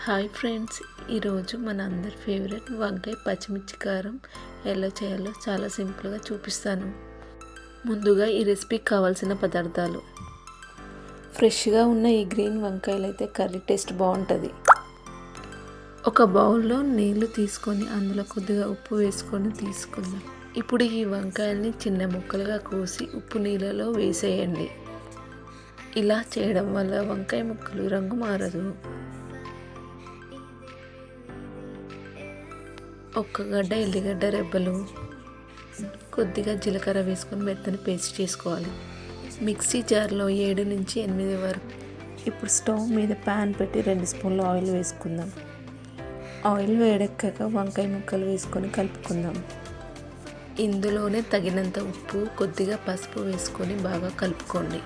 Hi friends, ఈరోజు మన అందరి ఫేవరెట్ వంకాయ పచ్చిమిర్చి కారం ఎలా చేయాలో చాలా సింపుల్గా చూపిస్తాను. ముందుగా ఈ రెసిపీకి కావాల్సిన పదార్థాలు. ఫ్రెష్గా ఉన్న ఈ గ్రీన్ వంకాయలు అయితే కర్రీ టేస్ట్ బాగుంటుంది. ఒక బౌల్లో నీళ్లు తీసుకొని అందులో కొద్దిగా ఉప్పు వేసుకొని తీసుకుందాం. ఇప్పుడు ఈ వంకాయల్ని చిన్న ముక్కలుగా కోసి ఉప్పు నీళ్ళలో వేసేయండి. ఇలా చేయడం వల్ల వంకాయ ముక్కలు రంగు మారదు. ఒక్క గడ్డ ఎల్లిగడ్డ రెబ్బలు, కొద్దిగా జీలకర్ర వేసుకొని మెత్తని పేస్ట్ చేసుకోవాలి. మిక్సీ జార్లో 7 నుంచి 8 వరకు. ఇప్పుడు స్టవ్ మీద ప్యాన్ పెట్టి 2 స్పూన్లు ఆయిల్ వేసుకుందాం. ఆయిల్ వేడెక్కాక వంకాయ ముక్కలు వేసుకొని కలుపుకుందాం. ఇందులోనే తగినంత ఉప్పు, కొద్దిగా పసుపు వేసుకొని బాగా కలుపుకోండి.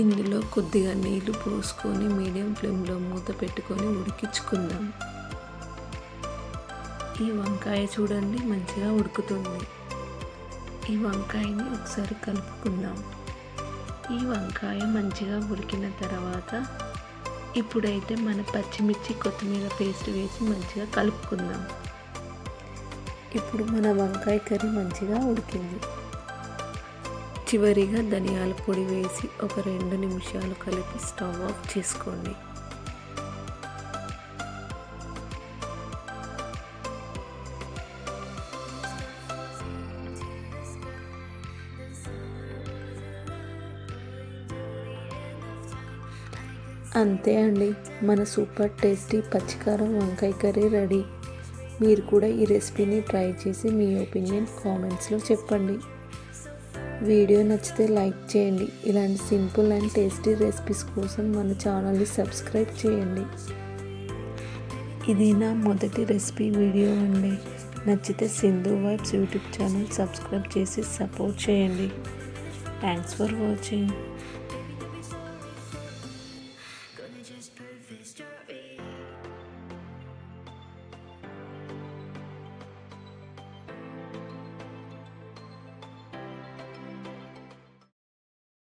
ఇందులో కొద్దిగా నీళ్లు పోసుకొని మీడియం ఫ్లేమ్లో మూత పెట్టుకొని ఉడికించుకుందాం. ఈ వంకాయ చూడండి మంచిగా ఉడుకుతుంది. ఈ వంకాయని ఒకసారి కలుపుకుందాం. ఈ వంకాయ మంచిగా ఉడికిన తర్వాత ఇప్పుడైతే మన పచ్చిమిర్చి కొత్తిమీర పేస్ట్ వేసి మంచిగా కలుపుకుందాం. ఇప్పుడు మన వంకాయ కర్రీ మంచిగా ఉడికింది. చివరిగా ధనియాల పొడి వేసి ఒక 2 నిమిషాలు కలిపి స్టవ్ ఆఫ్ చేసుకోండి. అంతే అండి, మన సూపర్ టేస్టీ పచ్చికారం వంకాయ కర్రీ రెడీ. మీరు కూడా ఈ రెసిపీని ట్రై చేసి మీ ఒపీనియన్ కామెంట్స్లో చెప్పండి. వీడియో నచ్చితే లైక్ చేయండి. ఇలాంటి సింపుల్ అండ్ టేస్టీ రెసిపీస్ కోసం మన ఛానల్ని సబ్స్క్రైబ్ చేయండి. ఇది నా మొదటి రెసిపీ వీడియో అండి. నచ్చితే Sindhu vibes YouTube channel subscribe చేసి సపోర్ట్ చేయండి. Thanks for watching.